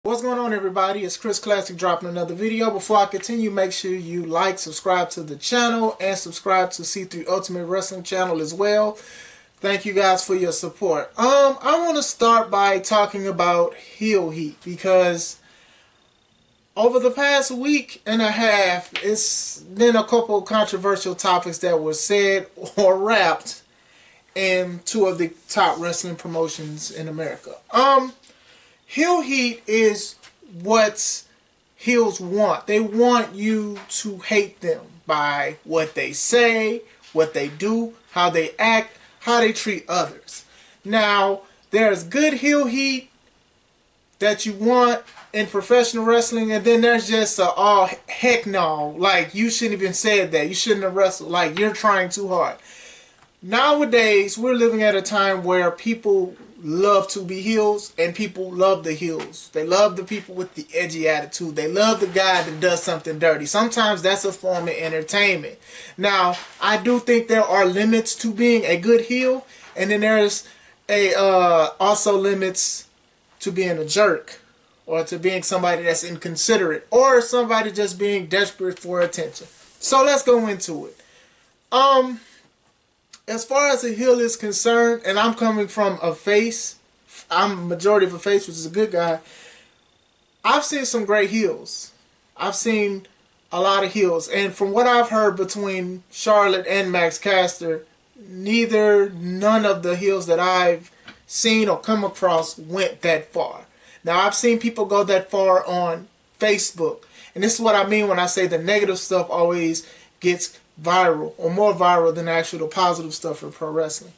What's going on, everybody? It's Chris Classic dropping another video. Before I continue, make sure you like, subscribe to the channel, and subscribe to C3 Ultimate Wrestling channel as well. Thank you guys for your support. I want to start by talking about heel heat because over the past week and a half, it's been a couple of controversial topics that were said or rapped in two of the top wrestling promotions in America. Heel heat is what heels want. They want you to hate them by what they say, what they do, how they act, how they treat others. Now, there's good heel heat that you want in professional wrestling, and then there's just oh heck no, like you shouldn't even said that, you shouldn't have wrestled, like you're trying too hard. Nowadays, we're living at a time where people love to be heels, and people love the heels. They love the people with the edgy attitude. They love the guy that does something dirty. Sometimes that's a form of entertainment. Now, I do think there are limits to being a good heel, and then there's also limits to being a jerk, or to being somebody that's inconsiderate, or somebody just being desperate for attention. So let's go into it. As far as a heel is concerned, and I'm coming from a face, I'm majority of a face, which is a good guy. I've seen some great heels. I've seen a lot of heels, and from what I've heard between Charlotte and Max Castor, none of the heels that I've seen or come across went that far. Now, I've seen people go that far on Facebook, and this is what I mean when I say the negative stuff always gets viral, or more viral than actually the positive stuff in pro wrestling.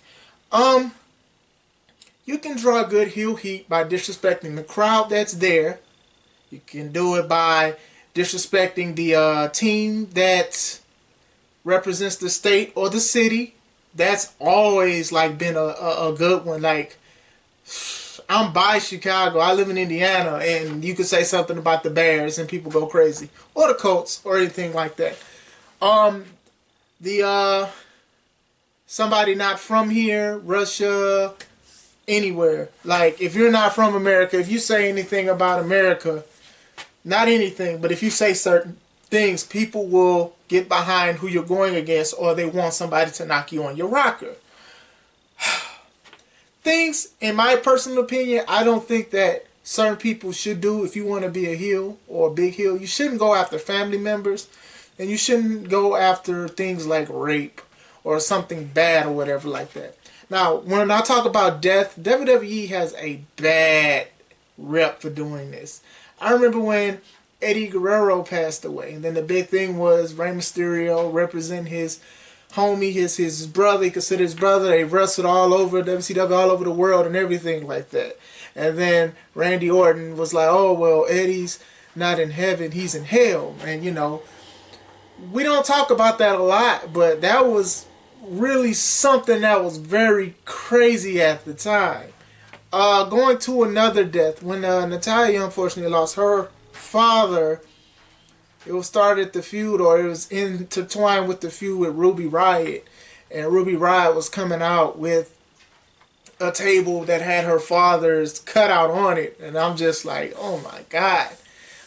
You can draw good heel heat by disrespecting the crowd that's there. You can do it by disrespecting the team that represents the state or the city. That's always like been a good one. Like, I'm by Chicago, I live in Indiana, and you could say something about the Bears and people go crazy, or the Colts, or anything like that. Somebody not from here, Russia, anywhere. Like, if you're not from America, if you say anything about America, not anything, but if you say certain things, people will get behind who you're going against, or they want somebody to knock you on your rocker. Things, in my personal opinion, I don't think that certain people should do. If you want to be a heel or a big heel, you shouldn't go after family members. And you shouldn't go after things like rape or something bad or whatever like that. Now, when I talk about death, WWE has a bad rep for doing this. I remember when Eddie Guerrero passed away, and then the big thing was Rey Mysterio represent his homie, his brother. He considered his brother. They wrestled all over WCW, all over the world, and everything like that. And then Randy Orton was like, "Oh well, Eddie's not in heaven; he's in hell." And you know, we don't talk about that a lot, but that was really something that was very crazy at the time. Going to another death, when Natalya unfortunately lost her father, it started the feud, or it was intertwined with the feud with Ruby Riott. And Ruby Riott was coming out with a table that had her father's cutout on it. And I'm just like, oh my God.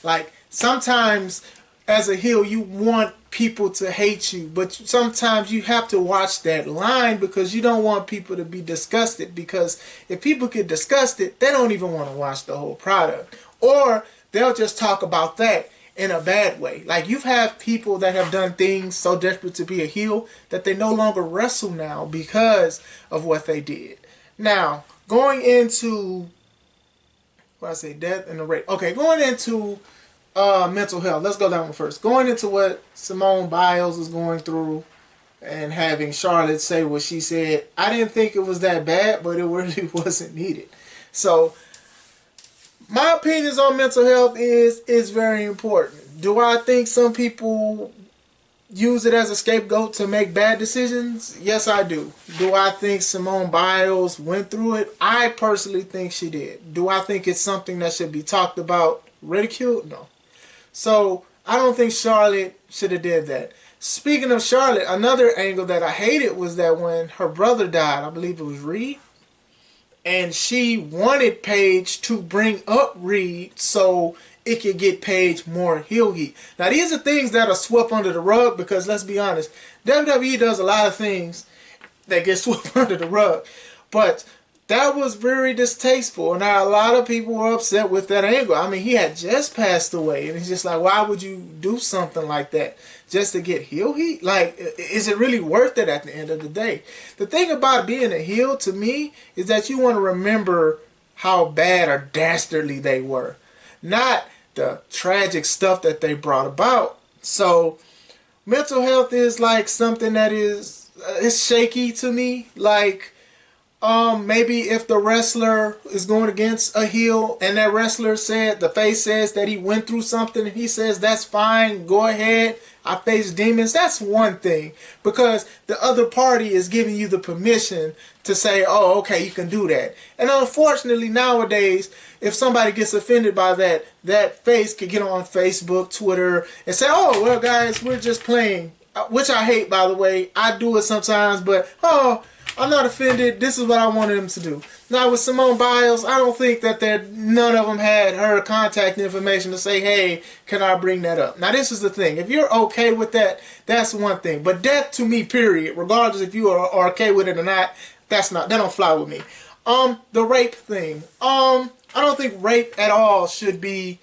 Like, sometimes as a heel, you want people to hate you, but sometimes you have to watch that line because you don't want people to be disgusted, because if people get disgusted, they don't even want to watch the whole product, or they'll just talk about that in a bad way. Like, you've had people that have done things so desperate to be a heel that they no longer wrestle now because of what they did. Now, going into, what I say, death and the rape. Okay, going into mental health. Let's go that one first. Going into what Simone Biles was going through and having Charlotte say what she said, I didn't think it was that bad, but it really wasn't needed. So, my opinions on mental health is very important. Do I think some people use it as a scapegoat to make bad decisions? Yes, I do. Do I think Simone Biles went through it? I personally think she did. Do I think it's something that should be talked about, ridiculed? No. So, I don't think Charlotte should have did that. Speaking of Charlotte, another angle that I hated was that when her brother died, I believe it was Reed, and she wanted Paige to bring up Reed so it could get Paige more heel heat. Now these are things that are swept under the rug because let's be honest, WWE does a lot of things that get swept under the rug. But that was very distasteful. Now a lot of people were upset with that angle. I mean, he had just passed away, and it's just like, why would you do something like that just to get heel heat? Like, is it really worth it at the end of the day? The thing about being a heel to me is that you want to remember how bad or dastardly they were, not the tragic stuff that they brought about. So mental health is like something that is it's shaky to me. Like, maybe if the wrestler is going against a heel and that wrestler said, the face says that he went through something and he says, that's fine, go ahead, I face demons, that's one thing. Because the other party is giving you the permission to say, oh, okay, you can do that. And unfortunately nowadays, if somebody gets offended by that, that face could get on Facebook, Twitter, and say, oh, well guys, we're just playing. Which I hate, by the way. I do it sometimes, but, oh, I'm not offended. This is what I wanted them to do. Now with Simone Biles, I don't think that none of them had her contact information to say, hey, can I bring that up? Now this is the thing. If you're okay with that, that's one thing. But that to me, period, regardless if you are okay with it or not, that don't fly with me. The rape thing. I don't think rape at all should be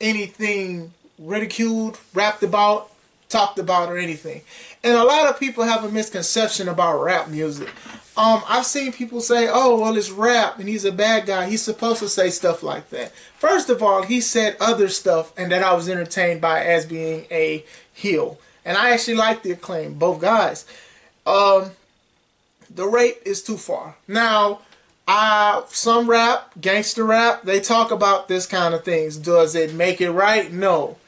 anything ridiculed, rapped about, talked about, or anything. And a lot of people have a misconception about rap music. I've seen people say, oh, well, it's rap and he's a bad guy, he's supposed to say stuff like that. First of all, he said other stuff and that I was entertained by as being a heel. And I actually like the Acclaim, both guys. The rape is too far. Now, some rap, gangster rap, they talk about this kind of things. Does it make it right? No.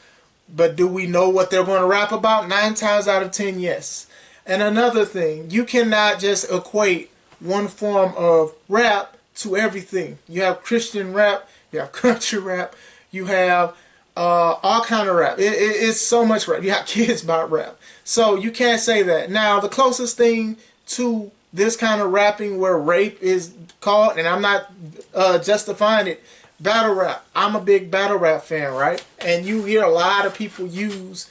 But do we know what they're going to rap about? 9 times out of 10, yes. And another thing, you cannot just equate one form of rap to everything. You have Christian rap, you have country rap, you have all kind of rap. It's so much rap. You have kids about rap. So you can't say that. Now, the closest thing to this kind of rapping where rape is called, and I'm not justifying it, battle rap. I'm a big battle rap fan, right? And you hear a lot of people use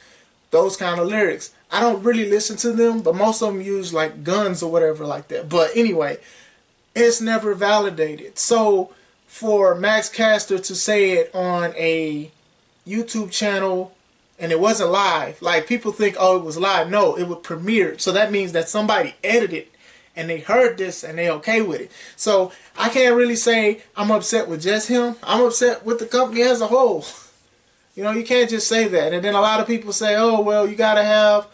those kind of lyrics. I don't really listen to them, but most of them use like guns or whatever like that. But anyway, it's never validated. So for Max Castor to say it on a YouTube channel and it wasn't live, like people think, oh, it was live. No, it was premiered. So that means that somebody edited and they heard this and they okay with it. So I can't really say I'm upset with just him. I'm upset with the company as a whole. You know, you can't just say that. And then a lot of people say, oh, well, you gotta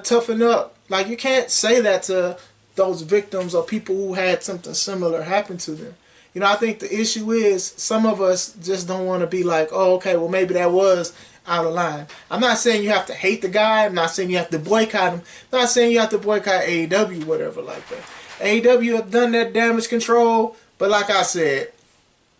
toughen up. Like, you can't say that to those victims or people who had something similar happen to them. You know, I think the issue is some of us just don't want to be like, oh, okay, well, maybe that was out of line. I'm not saying you have to hate the guy. I'm not saying you have to boycott him. I'm not saying you have to boycott AEW, whatever like that. AEW have done that damage control, but like I said,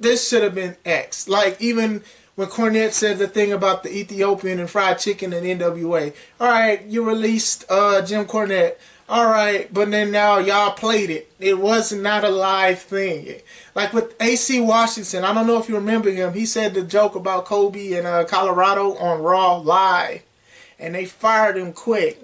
this should have been X. Like, even when Cornette said the thing about the Ethiopian and fried chicken and NWA. All right, you released Jim Cornette. All right, but then now y'all played it. It was not a live thing. Like with AC Washington, I don't know if you remember him. He said the joke about Kobe in Colorado on Raw live, and they fired him quick.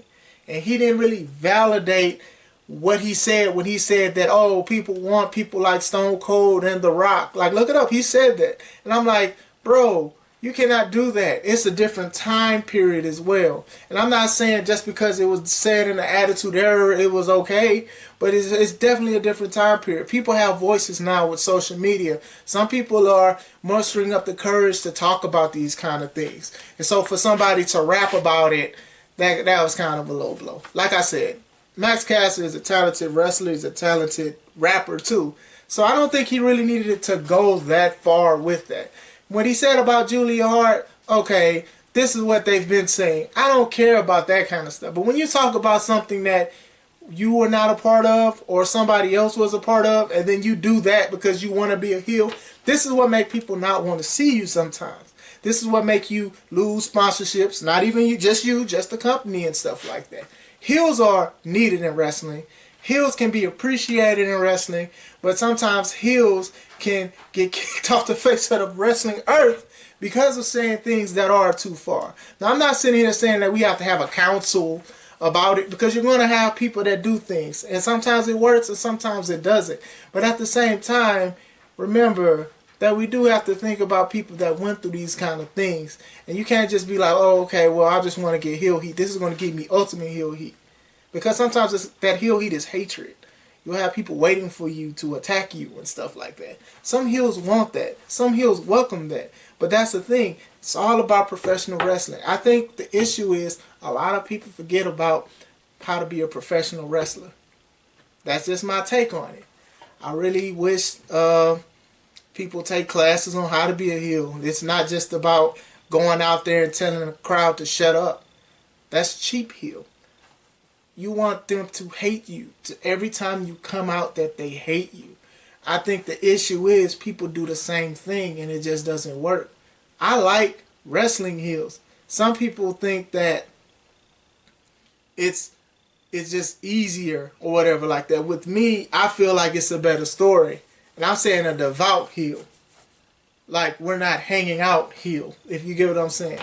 And he didn't really validate what he said when he said that, oh, people want people like Stone Cold and The Rock. Like, look it up. He said that. And I'm like, bro, you cannot do that. It's a different time period as well. And I'm not saying just because it was said in the Attitude Era it was okay, but it's definitely a different time period. People have voices now with social media. Some people are mustering up the courage to talk about these kind of things. And so for somebody to rap about it, that was kind of a low blow. Like I said, Max Castor is a talented wrestler. He's a talented rapper too. So I don't think he really needed it to go that far with that. What he said about Julia Hart, okay, this is what they've been saying. I don't care about that kind of stuff. But when you talk about something that you were not a part of or somebody else was a part of, and then you do that because you want to be a heel, this is what makes people not want to see you sometimes. This is what makes you lose sponsorships, not even you, just the company and stuff like that. Heels are needed in wrestling. heels can be appreciated in wrestling, but sometimes heels can get kicked off the face of the wrestling earth because of saying things that are too far. Now, I'm not sitting here saying that we have to have a council about it, because you're going to have people that do things, and sometimes it works and sometimes it doesn't. But at the same time, remember that we do have to think about people that went through these kind of things, and you can't just be like, oh, okay, well, I just want to get heel heat. This is going to give me ultimate heel heat, because sometimes that heel heat is hatred. You'll have people waiting for you to attack you and stuff like that. Some heels want that. Some heels welcome that. But that's the thing. It's all about professional wrestling. I think the issue is a lot of people forget about how to be a professional wrestler. That's just my take on it. I really wish people take classes on how to be a heel. It's not just about going out there and telling the crowd to shut up. That's cheap heel. You want them to hate you. Every time you come out that they hate you. I think the issue is people do the same thing and it just doesn't work. I like wrestling heels. Some people think that it's just easier or whatever like that. With me, I feel like it's a better story. And I'm saying a devout heel. Like, we're not hanging out heel, if you get what I'm saying.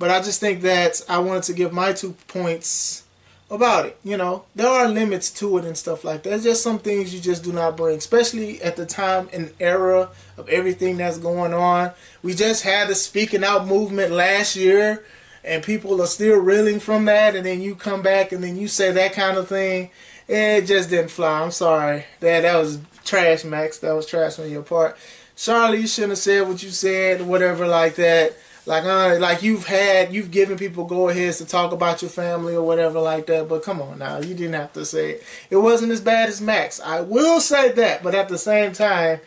But I just think that I wanted to give my 2 points about it. You know, there are limits to it and stuff like that. There's just some things you just do not bring, especially at the time and era of everything that's going on. We just had the speaking out movement last year, and people are still reeling from that, and then you come back and then you say that kind of thing. It just didn't fly. I'm sorry. That was trash, Max. That was trash on your part. Charlotte, you shouldn't have said what you said, whatever like that. Like you've given people go-aheads to talk about your family or whatever like that, but come on now, you didn't have to say it. It wasn't as bad as Max. I will say that, but at the same time,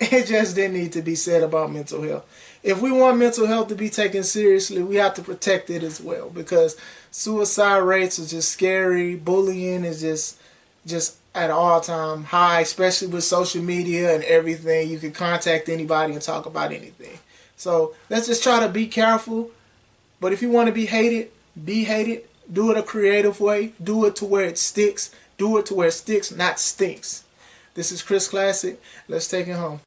it just didn't need to be said about mental health. If we want mental health to be taken seriously, we have to protect it as well, because suicide rates are just scary. Bullying is just at all-time high, especially with social media and everything. You can contact anybody and talk about anything. So let's just try to be careful. But if you want to be hated, be hated. Do it a creative way. Do it to where it sticks. Do it to where it sticks, not stinks. This is Chris Classic. Let's take it home.